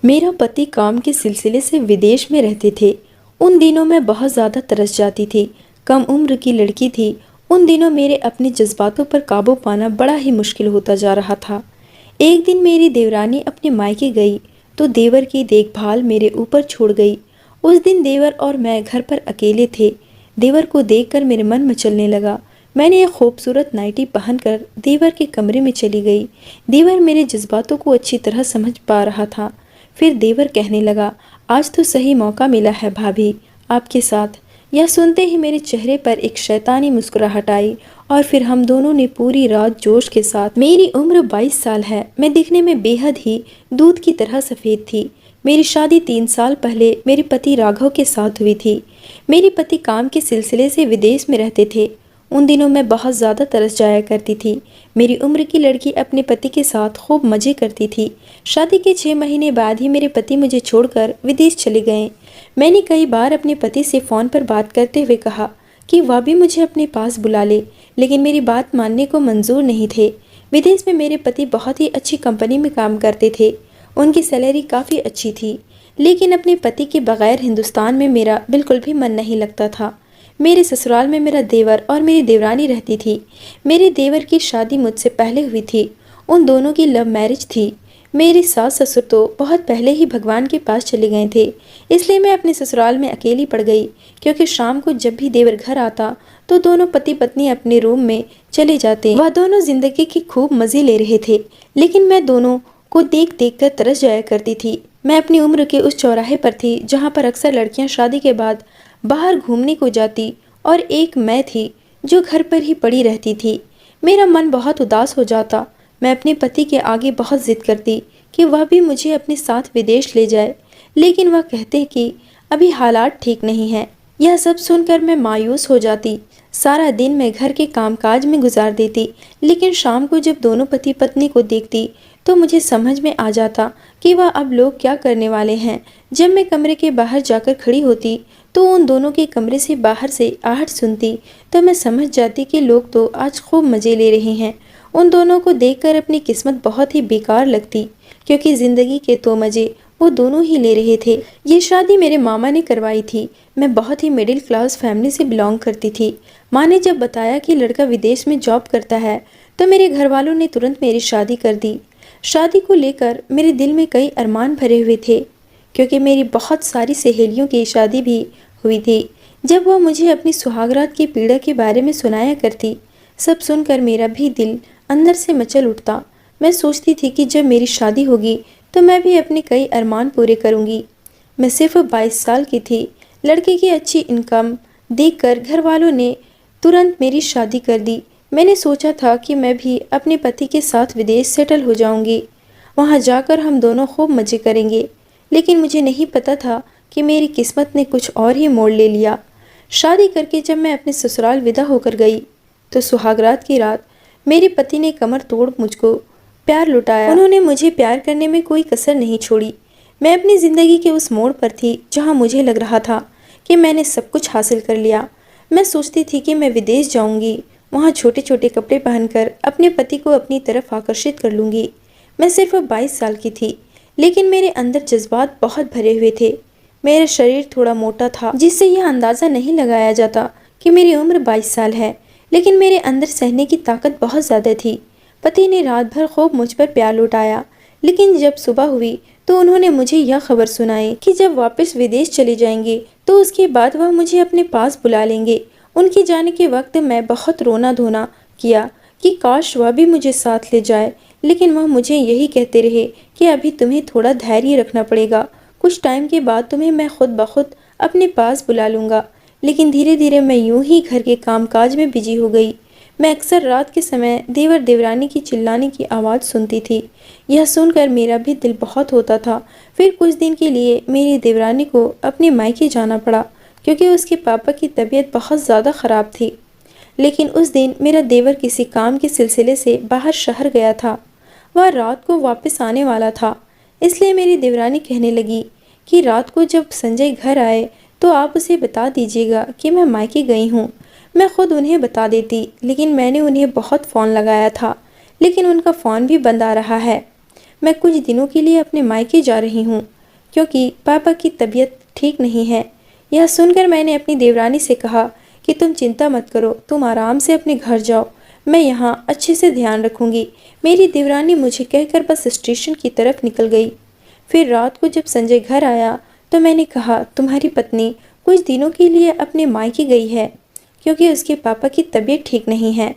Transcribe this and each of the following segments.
मेरा पति काम के सिलसिले से विदेश में रहते थे। उन दिनों मैं बहुत ज़्यादा तरस जाती थी। कम उम्र की लड़की थी। उन दिनों मेरे अपने जज्बातों पर काबू पाना बड़ा ही मुश्किल होता जा रहा था। एक दिन मेरी देवरानी अपने मायके गई तो देवर की देखभाल मेरे ऊपर छोड़ गई। उस दिन देवर और मैं घर पर अकेले थे। देवर को देखकर मेरे मन मचलने लगा। मैंने एक खूबसूरत नाइटी पहनकर देवर के कमरे में चली गई। देवर मेरे जज्बातों को अच्छी तरह समझ पा रहा था। फिर देवर कहने लगा, आज तो सही मौका मिला है भाभी आपके साथ। यह सुनते ही मेरे चेहरे पर एक शैतानी मुस्कुराहट आई और फिर हम दोनों ने पूरी रात जोश के साथ। मेरी उम्र 22 साल है। मैं दिखने में बेहद ही दूध की तरह सफ़ेद थी। मेरी शादी 3 साल पहले मेरे पति राघव के साथ हुई थी। मेरे पति काम के सिलसिले से विदेश में रहते थे। उन दिनों मैं बहुत ज़्यादा तरस जाया करती थी। मेरी उम्र की लड़की अपने पति के साथ खूब मज़े करती थी। शादी के 6 महीने बाद ही मेरे पति मुझे छोड़कर विदेश चले गए। मैंने कई बार अपने पति से फ़ोन पर बात करते हुए कहा कि वह भी मुझे अपने पास बुला ले, लेकिन मेरी बात मानने को मंजूर नहीं थे। विदेश में मेरे पति बहुत ही अच्छी कंपनी में काम करते थे। उनकी सैलरी काफ़ी अच्छी थी, लेकिन अपने पति के बगैर हिंदुस्तान में मेरा बिल्कुल भी मन नहीं लगता था। मेरे ससुराल में मेरा देवर और मेरी देवरानी रहती थी। मेरे देवर की शादी मुझसे पहले हुई थी। उन दोनों की लव मैरिज थी। मेरे सास ससुर तो बहुत पहले ही भगवान के पास चले गए थे, इसलिए मैं अपने ससुराल में अकेली पड़ गई। क्योंकि शाम को जब भी देवर घर आता तो दोनों पति पत्नी अपने रूम में चले जाते। वह दोनों जिंदगी की खूब मज़े ले रहे थे, लेकिन मैं दोनों को देख देख कर तरस जाया करती थी। मैं अपनी उम्र के उस चौराहे पर थी जहाँ पर अक्सर लड़कियाँ शादी के बाद बाहर घूमने को जाती, और एक मैं थी जो घर पर ही पड़ी रहती थी। मेरा मन बहुत उदास हो जाता। मैं अपने पति के आगे बहुत जिद करती कि वह भी मुझे अपने साथ विदेश ले जाए, लेकिन वह कहते कि अभी हालात ठीक नहीं हैं। यह सब सुनकर मैं मायूस हो जाती। सारा दिन मैं घर के कामकाज में गुजार देती, लेकिन शाम को जब दोनों पति पत्नी को देखती तो मुझे समझ में आ जाता कि वह अब लोग क्या करने वाले हैं। जब मैं कमरे के बाहर जाकर खड़ी होती तो उन दोनों के कमरे से बाहर से आहट सुनती, तो मैं समझ जाती कि लोग तो आज खूब मज़े ले रहे हैं। उन दोनों को देखकर अपनी किस्मत बहुत ही बेकार लगती, क्योंकि ज़िंदगी के तो मज़े वो दोनों ही ले रहे थे। ये शादी मेरे मामा ने करवाई थी। मैं बहुत ही मिडिल क्लास फैमिली से बिलोंग करती थी। माँ ने जब बताया कि लड़का विदेश में जॉब करता है तो मेरे घर वालों ने तुरंत मेरी शादी कर दी। शादी को लेकर मेरे दिल में कई अरमान भरे हुए थे, क्योंकि मेरी बहुत सारी सहेलियों की शादी भी हुई थी। जब वह मुझे अपनी सुहागरात की पीड़ा के बारे में सुनाया करती, सब सुनकर मेरा भी दिल अंदर से मचल उठता। मैं सोचती थी कि जब मेरी शादी होगी तो मैं भी अपने कई अरमान पूरे करूंगी। मैं सिर्फ 22 साल की थी। लड़के की अच्छी इनकम देखकर घर वालों ने तुरंत मेरी शादी कर दी। मैंने सोचा था कि मैं भी अपने पति के साथ विदेश सेटल हो जाऊंगी। वहां जाकर हम दोनों खूब मज़े करेंगे, लेकिन मुझे नहीं पता था कि मेरी किस्मत ने कुछ और ही मोड़ ले लिया। शादी करके जब मैं अपने ससुराल विदा होकर गई तो सुहागरात की रात मेरे पति ने कमर तोड़ मुझको प्यार लुटाया। उन्होंने मुझे प्यार करने में कोई कसर नहीं छोड़ी। मैं अपनी ज़िंदगी के उस मोड़ पर थी जहां मुझे लग रहा था कि मैंने सब कुछ हासिल कर लिया। मैं सोचती थी कि मैं विदेश जाऊंगी, वहां छोटे छोटे कपड़े पहनकर अपने पति को अपनी तरफ आकर्षित कर लूँगी। मैं सिर्फ 22 साल की थी, लेकिन मेरे अंदर जज्बात बहुत भरे हुए थे। मेरा शरीर थोड़ा मोटा था, जिससे यह अंदाज़ा नहीं लगाया जाता कि मेरी उम्र 22 साल है, लेकिन मेरे अंदर सहने की ताकत बहुत ज़्यादा थी। पति ने रात भर खूब मुझ पर प्यार लुटाया, लेकिन जब सुबह हुई तो उन्होंने मुझे यह खबर सुनाई कि जब वापस विदेश चले जाएंगे तो उसके बाद वह मुझे अपने पास बुला लेंगे। उनके जाने के वक्त मैं बहुत रोना धोना किया कि काश वह भी मुझे साथ ले जाए, लेकिन वह मुझे यही कहते रहे कि अभी तुम्हें थोड़ा धैर्य रखना पड़ेगा, कुछ टाइम के बाद तुम्हें मैं खुद ब खुद अपने पास बुला लूँगा। लेकिन धीरे धीरे मैं यूं ही घर के कामकाज में बिजी हो गई। मैं अक्सर रात के समय देवर देवरानी की चिल्लाने की आवाज़ सुनती थी। यह सुनकर मेरा भी दिल बहुत होता था। फिर कुछ दिन के लिए मेरी देवरानी को अपने मायके जाना पड़ा, क्योंकि उसके पापा की तबीयत बहुत ज़्यादा ख़राब थी। लेकिन उस दिन मेरा देवर किसी काम के सिलसिले से बाहर शहर गया था। वह रात को वापस आने वाला था, इसलिए मेरी देवरानी कहने लगी कि रात को जब संजय घर आए तो आप उसे बता दीजिएगा कि मैं मायके गई हूँ। मैं खुद उन्हें बता देती, लेकिन मैंने उन्हें बहुत फ़ोन लगाया था, लेकिन उनका फ़ोन भी बंद आ रहा है। मैं कुछ दिनों के लिए अपने मायके जा रही हूँ। क्योंकि पापा की तबीयत ठीक नहीं है। यह सुनकर मैंने अपनी देवरानी से कहा कि तुम चिंता मत करो, तुम आराम से अपने घर जाओ, मैं यहाँ अच्छे से ध्यान रखूंगी। मेरी देवरानी मुझे कहकर बस स्टेशन की तरफ निकल गई। फिर रात को जब संजय घर आया तो मैंने कहा, तुम्हारी पत्नी कुछ दिनों के लिए अपने मायके गई है क्योंकि उसके पापा की तबीयत ठीक नहीं है।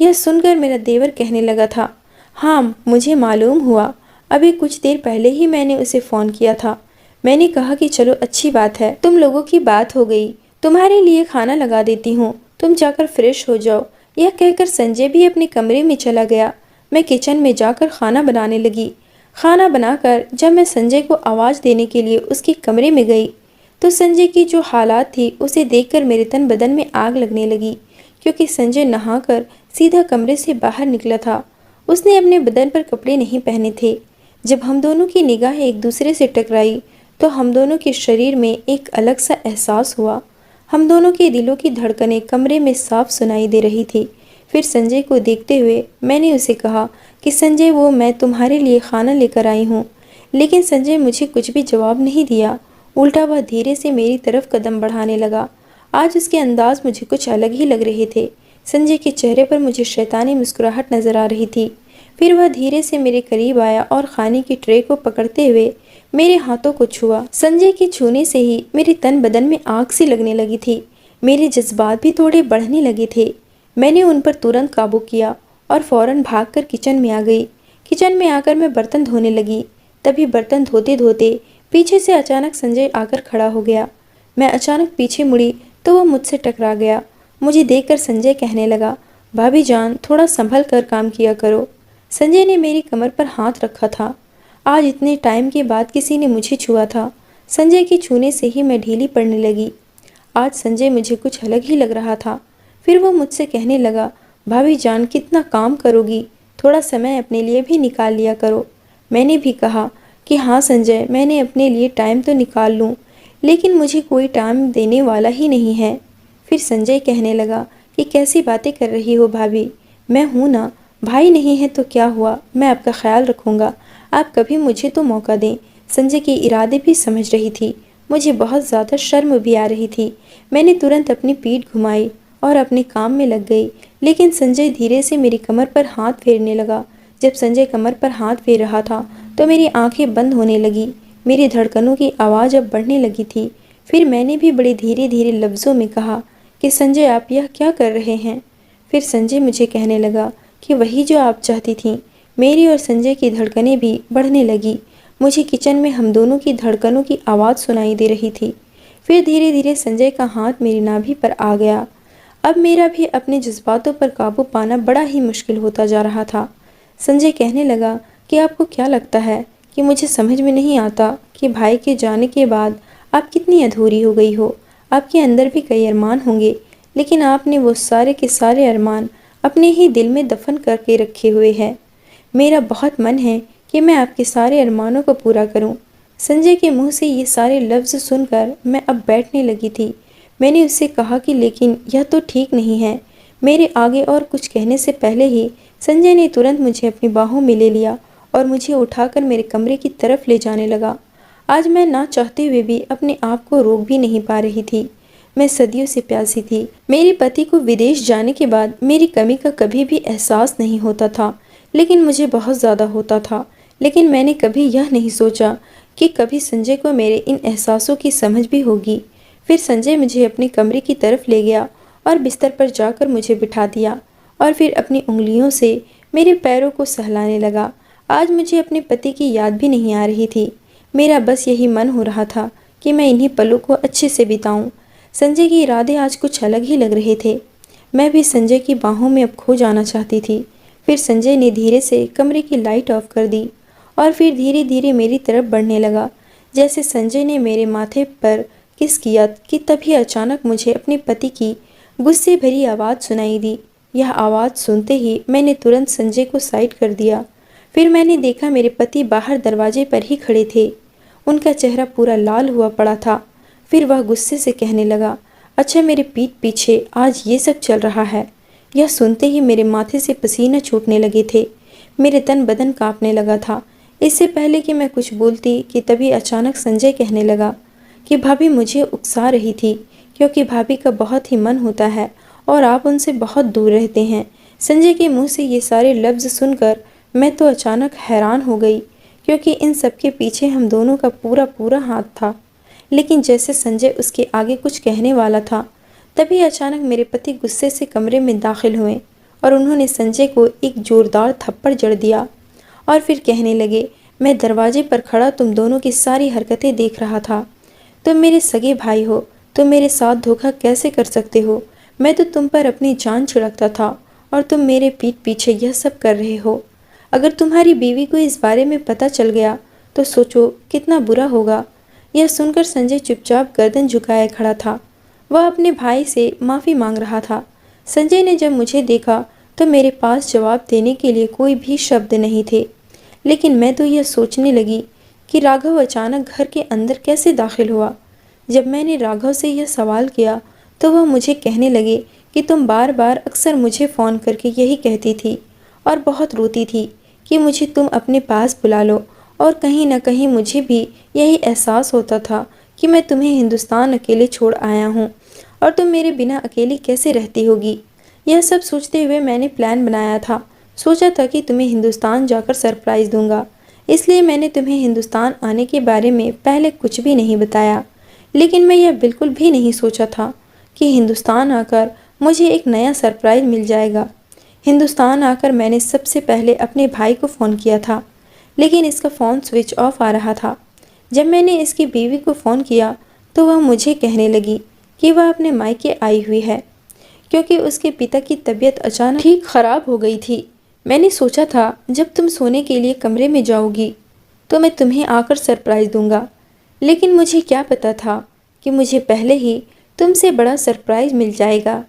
यह सुनकर मेरा देवर कहने लगा था, हाँ मुझे मालूम हुआ, अभी कुछ देर पहले ही मैंने उसे फ़ोन किया था। मैंने कहा कि चलो अच्छी बात है, तुम लोगों की बात हो गई, तुम्हारे लिए खाना लगा देती हूँ, तुम जाकर फ्रेश हो जाओ। यह कहकर संजय भी अपने कमरे में चला गया। मैं किचन में जाकर खाना बनाने लगी। खाना बनाकर जब मैं संजय को आवाज़ देने के लिए उसके कमरे में गई तो संजय की जो हालात थी उसे देखकर मेरे तन बदन में आग लगने लगी, क्योंकि संजय नहाकर सीधा कमरे से बाहर निकला था। उसने अपने बदन पर कपड़े नहीं पहने थे। जब हम दोनों की निगाहें एक दूसरे से टकराई तो हम दोनों के शरीर में एक अलग सा एहसास हुआ। हम दोनों के दिलों की धड़कनें कमरे में साफ सुनाई दे रही थी। फिर संजय को देखते हुए मैंने उसे कहा कि संजय, वो मैं तुम्हारे लिए खाना लेकर आई हूँ। लेकिन संजय मुझे कुछ भी जवाब नहीं दिया, उल्टा वह धीरे से मेरी तरफ कदम बढ़ाने लगा। आज उसके अंदाज मुझे कुछ अलग ही लग रहे थे। संजय के चेहरे पर मुझे शैतानी मुस्कुराहट नजर आ रही थी। फिर वह धीरे से मेरे करीब आया और खाने की ट्रे को पकड़ते हुए मेरे हाथों को छुआ। संजय के छूने से ही मेरे तन बदन में आग सी लगने लगी थी। मेरे जज्बात भी थोड़े बढ़ने लगे थे। मैंने उन पर तुरंत काबू किया और फौरन भागकर किचन में आ गई। किचन में आकर मैं बर्तन धोने लगी। तभी बर्तन धोते धोते पीछे से अचानक संजय आकर खड़ा हो गया। मैं अचानक पीछे मुड़ी तो वह मुझसे टकरा गया। मुझे देखकर संजय कहने लगा, भाभी जान, थोड़ा संभल कर काम किया करो। संजय ने मेरी कमर पर हाथ रखा था। आज इतने टाइम के बाद किसी ने मुझे छुआ था। संजय के छूने से ही मैं ढीली पड़ने लगी। आज संजय मुझे कुछ अलग ही लग रहा था। फिर वो मुझसे कहने लगा, भाभी जान, कितना काम करोगी, थोड़ा समय अपने लिए भी निकाल लिया करो। मैंने भी कहा कि हाँ संजय, मैंने अपने लिए टाइम तो निकाल लूँ, लेकिन मुझे कोई टाइम देने वाला ही नहीं है। फिर संजय कहने लगा कि कैसी बातें कर रही हो भाभी, मैं हूँ ना, भाई नहीं है तो क्या हुआ, मैं आपका ख्याल रखूँगा, आप कभी मुझे तो मौका दें। संजय के इरादे भी समझ रही थी। मुझे बहुत ज़्यादा शर्म भी आ रही थी। मैंने तुरंत अपनी पीठ घुमाई और अपने काम में लग गई। लेकिन संजय धीरे से मेरी कमर पर हाथ फेरने लगा। जब संजय कमर पर हाथ फेर रहा था तो मेरी आंखें बंद होने लगी। मेरी धड़कनों की आवाज़ अब बढ़ने लगी थी। फिर मैंने भी बड़े धीरे धीरे लफ्ज़ों में कहा कि संजय, आप यह क्या कर रहे हैं। फिर संजय मुझे कहने लगा कि वही जो आप चाहती थीं। मेरी और संजय की धड़कनें भी बढ़ने लगी। मुझे किचन में हम दोनों की धड़कनों की आवाज़ सुनाई दे रही थी। फिर धीरे धीरे संजय का हाथ मेरी नाभि पर आ गया। अब मेरा भी अपने जज्बातों पर काबू पाना बड़ा ही मुश्किल होता जा रहा था। संजय कहने लगा कि आपको क्या लगता है कि मुझे समझ में नहीं आता कि भाई के जाने के बाद आप कितनी अधूरी हो गई हो। आपके अंदर भी कई अरमान होंगे, लेकिन आपने वो सारे के सारे अरमान अपने ही दिल में दफन करके रखे हुए हैं। मेरा बहुत मन है कि मैं आपके सारे अरमानों को पूरा करूं। संजय के मुंह से ये सारे लफ्ज़ सुनकर मैं अब बैठने लगी थी। मैंने उससे कहा कि लेकिन यह तो ठीक नहीं है। मेरे आगे और कुछ कहने से पहले ही संजय ने तुरंत मुझे अपनी बाहों में ले लिया और मुझे उठाकर मेरे कमरे की तरफ ले जाने लगा। आज मैं ना चाहते हुए भी अपने आप को रोक भी नहीं पा रही थी। मैं सदियों से प्यासी थी। मेरे पति को विदेश जाने के बाद मेरी कमी का कभी भी एहसास नहीं होता था, लेकिन मुझे बहुत ज़्यादा होता था। लेकिन मैंने कभी यह नहीं सोचा कि कभी संजय को मेरे इन एहसासों की समझ भी होगी। फिर संजय मुझे अपने कमरे की तरफ ले गया और बिस्तर पर जाकर मुझे बिठा दिया और फिर अपनी उंगलियों से मेरे पैरों को सहलाने लगा। आज मुझे अपने पति की याद भी नहीं आ रही थी। मेरा बस यही मन हो रहा था कि मैं इन्हीं पलों को अच्छे से बिताऊं। संजय के इरादे आज कुछ अलग ही लग रहे थे। मैं भी संजय की बाहों में अब खो जाना चाहती थी। फिर संजय ने धीरे से कमरे की लाइट ऑफ कर दी और फिर धीरे धीरे मेरी तरफ बढ़ने लगा। जैसे संजय ने मेरे माथे पर किस किया कि तभी अचानक मुझे अपने पति की गुस्से भरी आवाज़ सुनाई दी। यह आवाज़ सुनते ही मैंने तुरंत संजय को साइड कर दिया। फिर मैंने देखा मेरे पति बाहर दरवाजे पर ही खड़े थे। उनका चेहरा पूरा लाल हुआ पड़ा था। फिर वह गुस्से से कहने लगा, अच्छा मेरे पीठ पीछे आज ये सब चल रहा है। यह सुनते ही मेरे माथे से पसीना छूटने लगे थे। मेरे तन बदन कांपने लगा था। इससे पहले कि मैं कुछ बोलती कि तभी अचानक संजय कहने लगा कि भाभी मुझे उकसा रही थी, क्योंकि भाभी का बहुत ही मन होता है और आप उनसे बहुत दूर रहते हैं। संजय के मुंह से ये सारे लफ्ज़ सुनकर मैं तो अचानक हैरान हो गई, क्योंकि इन सब के पीछे हम दोनों का पूरा पूरा हाथ था। लेकिन जैसे संजय उसके आगे कुछ कहने वाला था, तभी अचानक मेरे पति गुस्से से कमरे में दाखिल हुए और उन्होंने संजय को एक जोरदार थप्पड़ जड़ दिया और फिर कहने लगे, मैं दरवाजे पर खड़ा तुम दोनों की सारी हरकतें देख रहा था। तुम मेरे सगे भाई हो, तुम मेरे साथ धोखा कैसे कर सकते हो? मैं तो तुम पर अपनी जान छिड़कता था और तुम मेरे पीठ पीछे यह सब कर रहे हो। अगर तुम्हारी बीवी को इस बारे में पता चल गया तो सोचो कितना बुरा होगा। यह सुनकर संजय चुपचाप गर्दन झुकाए खड़ा था। वह अपने भाई से माफ़ी मांग रहा था। संजय ने जब मुझे देखा तो मेरे पास जवाब देने के लिए कोई भी शब्द नहीं थे। लेकिन मैं तो यह सोचने लगी कि राघव अचानक घर के अंदर कैसे दाखिल हुआ। जब मैंने राघव से यह सवाल किया तो वह मुझे कहने लगे कि तुम बार बार अक्सर मुझे फ़ोन करके यही कहती थी और बहुत रोती थी कि मुझे तुम अपने पास बुला लो, और कहीं ना कहीं मुझे भी यही एहसास होता था कि मैं तुम्हें हिंदुस्तान अकेले छोड़ आया हूँ और तुम मेरे बिना अकेली कैसे रहती होगी। यह सब सोचते हुए मैंने प्लान बनाया था। सोचा था कि तुम्हें हिंदुस्तान जाकर सरप्राइज़ दूंगा, इसलिए मैंने तुम्हें हिंदुस्तान आने के बारे में पहले कुछ भी नहीं बताया। लेकिन मैं यह बिल्कुल भी नहीं सोचा था कि हिंदुस्तान आकर मुझे एक नया सरप्राइज़ मिल जाएगा। हिंदुस्तान आकर मैंने सबसे पहले अपने भाई को फ़ोन किया था, लेकिन इसका फ़ोन स्विच ऑफ आ रहा था। जब मैंने इसकी बीवी को फ़ोन किया तो वह मुझे कहने लगी कि वह अपने मायके आई हुई है, क्योंकि उसके पिता की तबीयत अचानक ठीक ख़राब हो गई थी। मैंने सोचा था जब तुम सोने के लिए कमरे में जाओगी तो मैं तुम्हें आकर सरप्राइज़ दूंगा, लेकिन मुझे क्या पता था कि मुझे पहले ही तुमसे बड़ा सरप्राइज़ मिल जाएगा।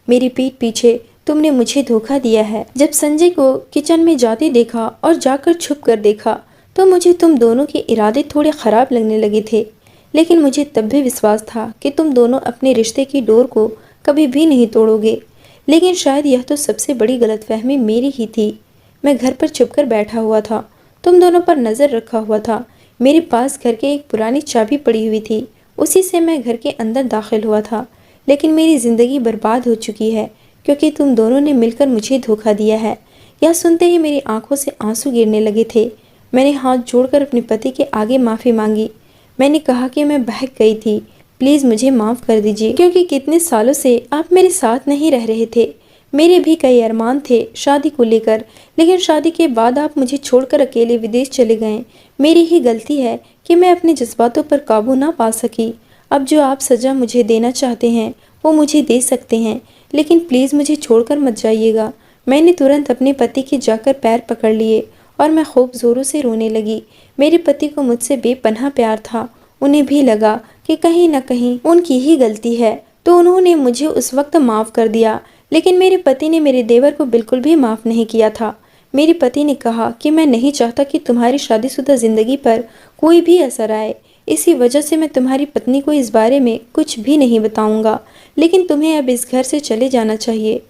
मेरी पीठ पीछे तुमने मुझे धोखा दिया है। जब संजय को किचन में जाते देखा और जाकर छुप कर देखा तो मुझे तुम दोनों के इरादे थोड़े ख़राब लगने लगे थे, लेकिन मुझे तब भी विश्वास था कि तुम दोनों अपने रिश्ते की डोर को कभी भी नहीं तोड़ोगे। लेकिन शायद यह तो सबसे बड़ी गलतफहमी मेरी ही थी। मैं घर पर छुपकर बैठा हुआ था, तुम दोनों पर नज़र रखा हुआ था। मेरे पास घर के एक पुरानी चाबी पड़ी हुई थी, उसी से मैं घर के अंदर दाखिल हुआ था। लेकिन मेरी ज़िंदगी बर्बाद हो चुकी है, क्योंकि तुम दोनों ने मिलकर मुझे धोखा दिया है। यह सुनते ही मेरी आंखों से आंसू गिरने लगे थे। मैंने हाथ जोड़कर अपने पति के आगे माफ़ी मांगी। मैंने कहा कि मैं बहक गई थी, प्लीज़ मुझे माफ़ कर दीजिए, क्योंकि कितने सालों से आप मेरे साथ नहीं रह रहे थे। मेरे भी कई अरमान थे शादी को लेकर, लेकिन शादी के बाद आप मुझे छोड़कर अकेले विदेश चले गए। मेरी ही गलती है कि मैं अपने जज्बातों पर काबू ना पा सकी। अब जो आप सज़ा मुझे देना चाहते हैं वो मुझे दे सकते हैं, लेकिन प्लीज़ मुझे छोड़कर मत जाइएगा। मैंने तुरंत अपने पति के जाकर पैर पकड़ लिए और मैं खूब ज़ोरों से रोने लगी। मेरे पति को मुझसे बेपनाह प्यार था। उन्हें भी लगा कि कहीं न कहीं उनकी ही गलती है, तो उन्होंने मुझे उस वक्त माफ़ कर दिया। लेकिन मेरे पति ने मेरे देवर को बिल्कुल भी माफ़ नहीं किया था। मेरे पति ने कहा कि मैं नहीं चाहता कि तुम्हारी शादीशुदा ज़िंदगी पर कोई भी असर आए, इसी वजह से मैं तुम्हारी पत्नी को इस बारे में कुछ भी नहीं बताऊंगा। लेकिन तुम्हें अब इस घर से चले जाना चाहिए।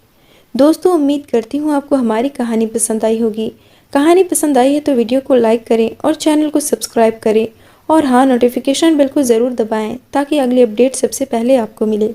दोस्तों, उम्मीद करती हूँ आपको हमारी कहानी पसंद आई होगी। कहानी पसंद आई है तो वीडियो को लाइक करें और चैनल को सब्सक्राइब करें, और हाँ, नोटिफिकेशन बेल को ज़रूर दबाएं ताकि अगली अपडेट सबसे पहले आपको मिले।